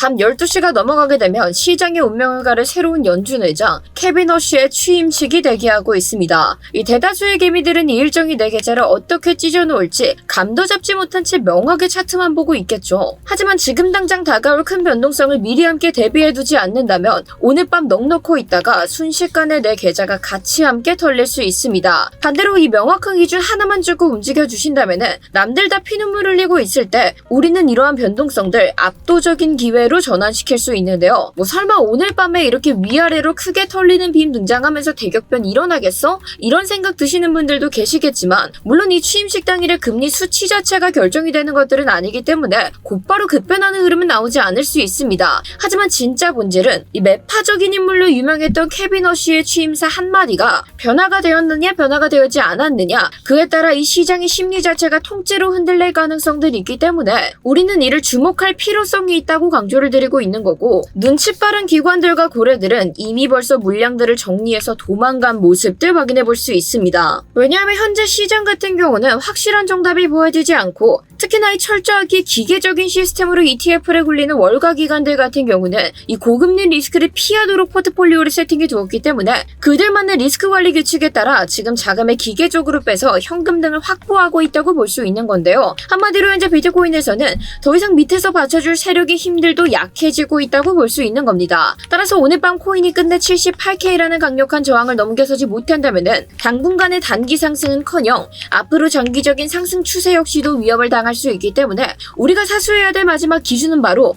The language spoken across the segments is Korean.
밤 12시가 넘어가게 되면 시장의 운명을 가를 새로운 연준 의장 케빈 허쉬의 취임식이 대기하고 있습니다. 이 대다수의 개미들은 이 일정이 내 계좌를 어떻게 찢어놓을지 감도 잡지 못한 채 명확히 차트만 보고 있겠죠. 하지만 지금 당장 다가올 큰 변동성을 미리 함께 대비해두지 않는다면 오늘 밤 넉넉히 있다가 순식간에 내 계좌가 같이 함께 털릴 수 있습니다. 반대로 이 명확한 기준 하나만 주고 움직여주신다면은 남들 다 피눈물 흘리고 있을 때 우리는 이러한 변동성들 압도적인 기회로 전환시킬 수 있는데요. 설마 오늘 밤에 이렇게 위아래로 크게 털리는 빔 등장하면서 대격변 일어나겠어? 이런 생각 드시는 분들도 계시겠지만 물론 이 취임식 당일의 금리 수치 자체가 결정이 되는 것들은 아니기 때문에 곧바로 급변하는 흐름은 나오지 않을 수 있습니다. 하지만 진짜 본질은 이 매파적인 인물로 유명했던 케빈 허쉬의 취임사 한마디가 변화가 되었느냐 변화가 되지 않았느냐 그에 따라 이 시장의 심리 자체가 통째로 흔들릴 가능성들이 있기 때문에 우리는 이를 주목할 필요성이 있다고 강조를 드리고 있는 거고 눈치 빠른 기관들과 고래들은 이미 벌써 물량들을 정리해서 도망간 모습들 확인해 볼 수 있습니다. 왜냐하면 현재 시장 같은 경우는 확실한 정답이 보여지지 않고 특히나 이 철저하게 기계적인 시스템으로 ETF를 굴리는 월가 기관들 같은 경우는 이 고금리 리스크를 피하도록 포트폴리오를 세팅해 두었기 때문에 그들만의 리스크 관리 규칙에 따라 지금 자금을 기계적으로 빼서 현금 등을 확보하고 있다고 볼 수 있는 건데요. 한마디로 현재 비트코인에서는 더 이상 밑에서 받쳐줄 세력의 힘들도 약해지고 있다고 볼 수 있는 겁니다. 따라서 오늘 밤 코인이 끝내 78K라는 강력한 저항을 넘겨서지 못한다면은 당분간의 단기 상승은커녕 앞으로 장기적인 상승 추세 역시도 위협을 당할 수 있기 때문에 우리가 사수해야 될 마지막 기준은 바로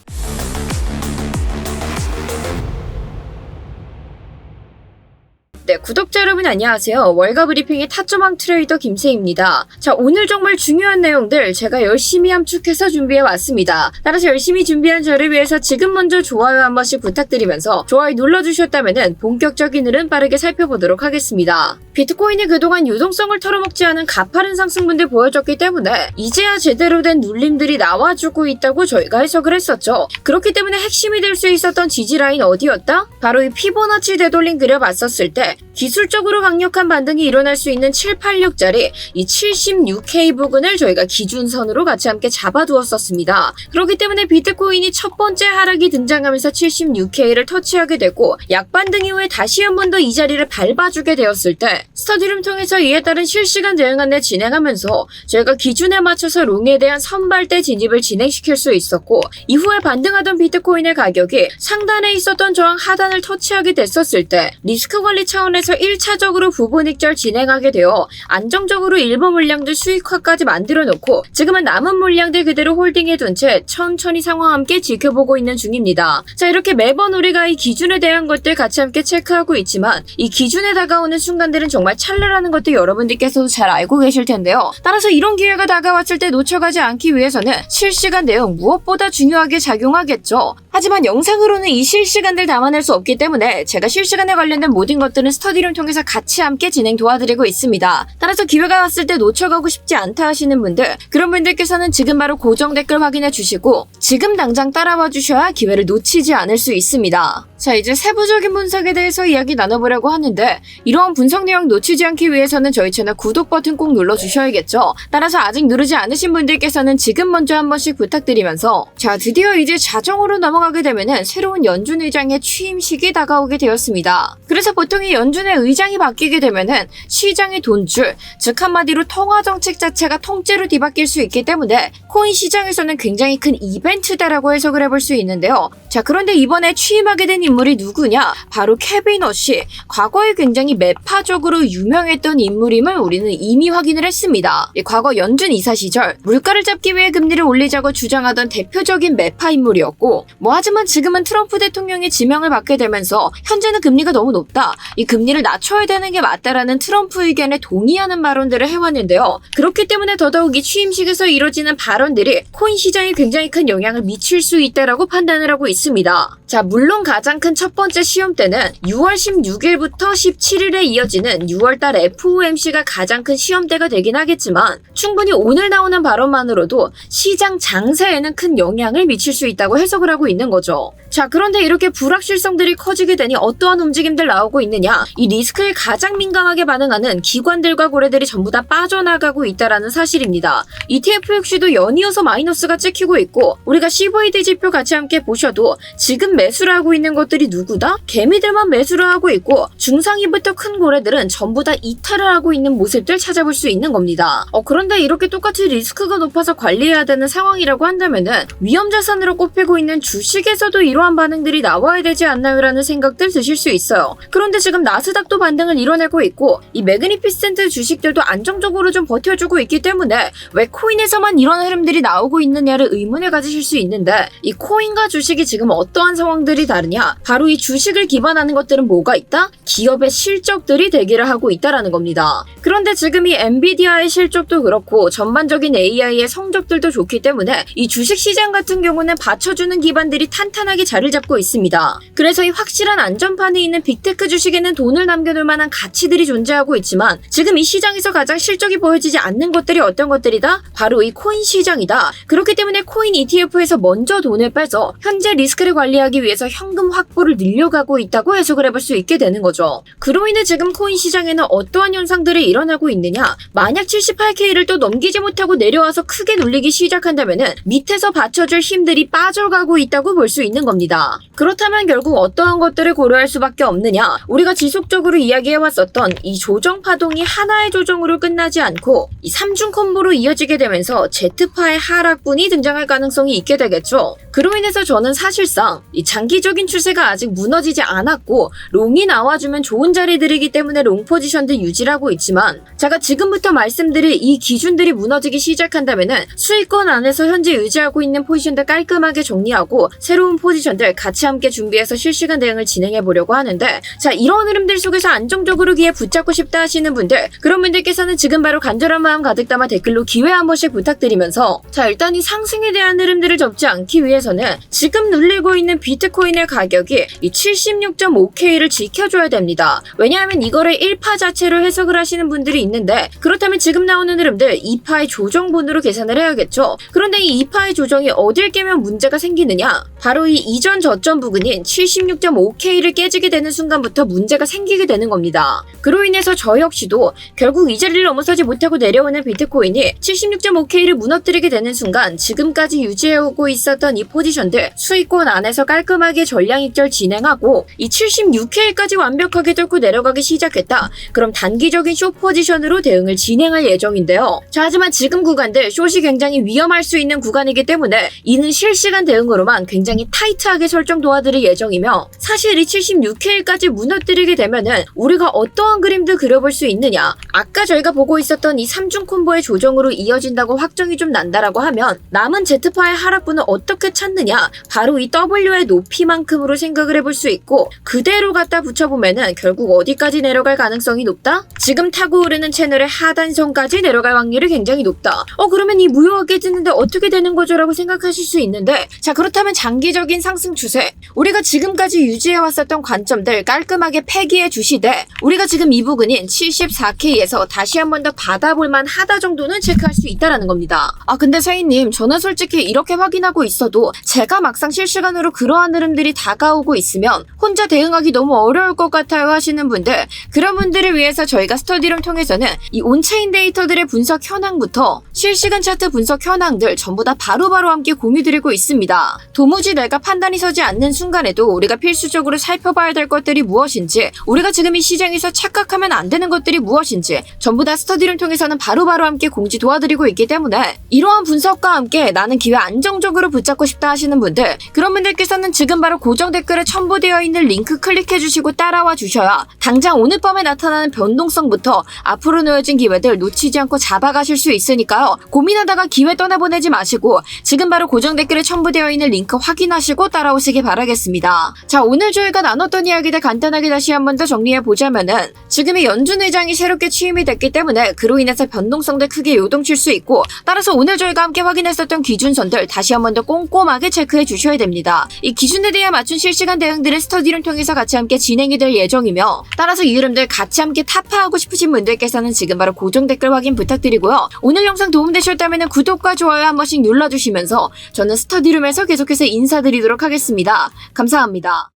네, 구독자 여러분 안녕하세요. 월가 브리핑의 타점왕 트레이더 김세희입니다. 자, 오늘 정말 중요한 내용들 제가 열심히 함축해서 준비해왔습니다. 따라서 열심히 준비한 저를 위해서 지금 먼저 좋아요 한 번씩 부탁드리면서 좋아요 눌러주셨다면 본격적인 흐름 빠르게 살펴보도록 하겠습니다. 비트코인이 그동안 유동성을 털어먹지 않은 가파른 상승분들 보여줬기 때문에 이제야 제대로 된 눌림들이 나와주고 있다고 저희가 해석을 했었죠. 그렇기 때문에 핵심이 될 수 있었던 지지라인 어디였다? 바로 이 피보나치 되돌림 그려봤었을 때 기술적으로 강력한 반등이 일어날 수 있는 786짜리 이 76K 부근을 저희가 기준선으로 같이 함께 잡아두었었습니다. 그렇기 때문에 비트코인이 첫 번째 하락이 등장하면서 76K를 터치하게 되고 약반등 이후에 다시 한 번 더 이 자리를 밟아주게 되었을 때 스터디룸 통해서 이에 따른 실시간 대응 안내 진행하면서 저희가 기준에 맞춰서 롱에 대한 선발대 진입을 진행시킬 수 있었고 이후에 반등하던 비트코인의 가격이 상단에 있었던 저항 하단을 터치하게 됐었을 때 리스크 관리 차원에서 1차적으로 부분익절 진행하게 되어 안정적으로 일부 물량들 수익화까지 만들어 놓고 지금은 남은 물량들 그대로 홀딩해 둔 채 천천히 상황 함께 지켜보고 있는 중입니다. 자, 이렇게 매번 우리가 이 기준에 대한 것들 같이 함께 체크하고 있지만 이 기준에 다가오는 순간들은 정말 찰나라는 것도 여러분들께서도 잘 알고 계실 텐데요. 따라서 이런 기회가 다가왔을 때 놓쳐가지 않기 위해서는 실시간 대응 무엇보다 중요하게 작용하겠죠. 하지만 영상으로는 이 실시간들 담아낼 수 없기 때문에 제가 실시간에 관련된 모든 것들은 스터디룸 통해서 같이 함께 진행 도와드리고 있습니다. 따라서 기회가 왔을 때 놓쳐가고 싶지 않다 하시는 분들, 그런 분들께서는 지금 바로 고정 댓글 확인해 주시고 지금 당장 따라와 주셔야 기회를 놓치지 않을 수 있습니다. 자, 이제 세부적인 분석에 대해서 이야기 나눠보려고 하는데 이러한 분석 내용 놓치지 않기 위해서는 저희 채널 구독 버튼 꼭 눌러주셔야겠죠. 따라서 아직 누르지 않으신 분들께서는 지금 먼저 한 번씩 부탁드리면서 자, 드디어 이제 자정으로 넘어가게 되면은 새로운 연준 의장의 취임식이 다가오게 되었습니다. 그래서 보통 이 연준의 의장이 바뀌게 되면은 시장의 돈줄, 즉 한마디로 통화 정책 자체가 통째로 뒤바뀔 수 있기 때문에 코인 시장에서는 굉장히 큰 이벤트다라고 해석을 해볼 수 있는데요. 자, 그런데 이번에 취임하게 된 인물이 누구냐? 바로 케빈 허쉬. 과거에 굉장히 매파적으로 유명했던 인물임을 우리는 이미 확인을 했습니다. 과거 연준 이사 시절 물가를 잡기 위해 금리를 올리자고 주장하던 대표적인 매파 인물이었고 하지만 지금은 트럼프 대통령이 지명을 받게 되면서 현재는 금리가 너무 높다. 이 금리를 낮춰야 되는 게 맞다라는 트럼프 의견에 동의하는 발언들을 해왔는데요. 그렇기 때문에 더더욱 이 취임식에서 이뤄지는 발언들이 코인 시장에 굉장히 큰 영향을 미칠 수 있다라고 판단을 하고 있습니다. 자, 물론 가장 가장 큰 첫 번째 시험대는 6월 16일부터 17일에 이어지는 6월달 FOMC가 가장 큰 시험대가 되긴 하겠지만 충분히 오늘 나오는 발언만으로도 시장 장세에는 큰 영향을 미칠 수 있다고 해석을 하고 있는 거죠. 자, 그런데 이렇게 불확실성들이 커지게 되니 어떠한 움직임들 나오고 있느냐? 이 리스크에 가장 민감하게 반응하는 기관들과 고래들이 전부 다 빠져나가고 있다라는 사실입니다. ETF 역시도 연이어서 마이너스가 찍히고 있고 우리가 CVD 지표 같이 함께 보셔도 지금 매수를 하고 있는 것들이 누구다? 개미들만 매수를 하고 있고 중상위부터 큰 고래들은 전부 다 이탈을 하고 있는 모습들 찾아볼 수 있는 겁니다. 그런데 이렇게 똑같이 리스크가 높아서 관리해야 되는 상황이라고 한다면은 위험자산으로 꼽히고 있는 주식에서도 이러한 반응들이 나와야 되지 않나요? 라는 생각들 드실 수 있어요. 그런데 지금 나스닥도 반등을 이뤄내고 있고 이 매그니피센트 주식들도 안정적으로 좀 버텨주고 있기 때문에 왜 코인에서만 이런 흐름들이 나오고 있느냐를 의문을 가지실 수 있는데 이 코인과 주식이 지금 어떠한 상황들이 다르냐? 바로 이 주식을 기반하는 것들은 뭐가 있다? 기업의 실적들이 대기를 하고 있다라는 겁니다. 그런데 지금 이 엔비디아의 실적도 그렇고 전반적인 AI의 성적들도 좋기 때문에 이 주식시장 같은 경우는 받쳐주는 기반들이 탄탄하게 자리를 잡고 있습니다. 그래서 이 확실한 안전판에 있는 빅테크 주식에는 돈을 남겨둘 만한 가치들이 존재하고 있지만 지금 이 시장에서 가장 실적이 보여지지 않는 것들이 어떤 것들이다? 바로 이 코인 시장이다. 그렇기 때문에 코인 ETF에서 먼저 돈을 빼서 현재 리스크를 관리하기 위해서 현금 확보를 늘려가고 있다고 해석을 해볼 수 있게 되는 거죠. 그로 인해 지금 코인 시장에는 어떠한 현상들이 일어나고 있느냐? 만약 78K를 또 넘기지 못하고 내려와서 크게 눌리기 시작한다면은 밑에서 받쳐줄 힘들이 빠져가고 있다고 볼 수 있는 겁니다. 그렇다면 결국 어떠한 것들을 고려할 수밖에 없느냐? 우리가 지속적으로 이야기해왔었던 이 조정 파동이 하나의 조정으로 끝나지 않고 이 3중 콤보로 이어지게 되면서 Z파의 하락분이 등장할 가능성이 있게 되겠죠. 그로 인해서 저는 사실상 이 장기적인 추세가 아직 무너지지 않았고 롱이 나와주면 좋은 자리들이기 때문에 롱 포지션들 유지하고 있지만 제가 지금부터 말씀드릴 이 기준들이 무너지기 시작한다면은 수익권 안에서 현재 유지하고 있는 포지션들 깔끔하게 정리하고 새로운 포지션들 같이 함께 준비해서 실시간 대응을 진행해 보려고 하는데 자, 이런 흐름들 속에서 안정적으로 기회 붙잡고 싶다 하시는 분들 그런 분들께서는 지금 바로 간절한 마음 가득 담아 댓글로 기회 한 번씩 부탁드리면서 자, 일단 이 상승에 대한 흐름들을 접지 않기 위해서는 지금 눌리고 있는 비트코인의 가격이 이 76.5K를 지켜줘야 됩니다. 왜냐하면 이거를 1파 자체로 해석을 하시는 분들이 있는데 그렇다면 지금 나오는 흐름들 2파의 조정분으로 계산을 해야겠죠. 그런데 이 2파의 조정이 어딜 깨면 문제가 생기느냐? 바로 이 이전 저점 부근인 76.5K를 깨지게 되는 순간부터 문제가 생기게 되는 겁니다. 그로 인해서 저 역시도 결국 이 자리를 넘어서지 못하고 내려오는 비트코인이 76.5K를 무너뜨리게 되는 순간 지금까지 유지해오고 있었던 이 포지션들 수익권 안에서 깔끔하게 전량 익절 진행하고 이 76K까지 완벽하게 뚫고 내려가기 시작했다. 그럼 단기적인 숏 포지션으로 대응을 진행할 예정인데요. 자, 하지만 지금 구간들 숏이 굉장히 위험할 수 있는 구간이기 때문에 이는 실시간 대응으로만 굉장히 타이트하게 설정 도와드릴 예정이며 사실 이 76K까지 무너뜨리게 되면은 우리가 어떠한 그림들 그려볼 수 있느냐? 아까 저희가 보고 있었던 이 3중 콤보의 조정으로 이어진다고 확정이 좀 난다라고 하면 남은 Z파의 하락분을 어떻게 찾느냐? 바로 이 W의 높이만큼으로 생각을 해볼 수 있고 그대로 갖다 붙여보면은 결국 어디까지 내려갈 가능성이 높다? 지금 타고 오르는 채널의 하단선까지 내려갈 확률이 굉장히 높다. 그러면 이 무효가 깨지는데 어떻게 되는 거죠? 라고 생각하실 수 있는데 자, 그렇다면 장기적인 상승 추세 우리가 지금까지 유지해왔었던 관점들 깔끔하게 폐기해 주시되 우리가 지금 이 부근인 74K에서 다시 한 번 더 받아볼만 하다 정도는 체크할 수 있다라는 겁니다. 근데 세희님 저는 솔직히 이렇게 확인하고 있어도 제가 막상 실시간으로 그러한 흐름들이 다가오고 있으면 혼자 대응하기 너무 어려울 것 같아요 하시는 분들 그런 분들을 위해서 저희가 스터디룸 통해서는 이 온체인 데이터들의 분석 현황부터 실시간 차트 분석 현황들 전부 다 바로바로 함께 공유드리고 있습니다. 도무지 내가 판단이 서지 않는 순간에도 우리가 필수적으로 살펴봐야 될 것들이 무엇인지 우리가 지금 이 시장에서 착각하면 안 되는 것들이 무엇인지 전부 다 스터디룸 통해서는 바로바로 함께 공지 도와드리고 있기 때문에 이러한 분석과 함께 나는 기회 안정적으로 붙잡고 싶다 하시는 분들 그런 분들께서는 지금 바로 고정 댓글에 첨부되어 있는 링크 클릭해주시고 따라와 주셔야 당장 오늘 밤에 나타나는 변동성부터 앞으로 놓여진 기회들 놓치지 않고 잡아가실 수 있으니까요. 고민하다가 기회 떠나보내지 마시고 지금 바로 고정 댓글에 첨부되어 있는 링크 확인하시고 따라오시기 바라겠습니다. 자, 오늘 저희가 나눴던 이야기들 간단하게 다시 한 번 더 정리해보자면은 지금의 연준 의장이 새롭게 취임이 됐기 때문에 그로 인해서 변동성들 크게 요동칠 수 있고 따라서 오늘 저희가 함께 확인했었던 기준선들 다시 한 번 더 꼼꼼하게 체크해 주셔야 됩니다. 이 기준에 대해 맞춘 실시간 대응들은 스터디룸 통해서 같이 함께 진행이 될 예정이며 따라서 이 흐름들 같이 함께 타파하고 싶으신 분들께서는 지금 바로 고정 댓글 확인 부탁드리고요. 오늘 영상 도움되셨다면 구독과 좋아요 한 번씩 눌러주시면서 저는 스터디룸에서 계속해서 인사드리도록 하겠습니다. 감사합니다.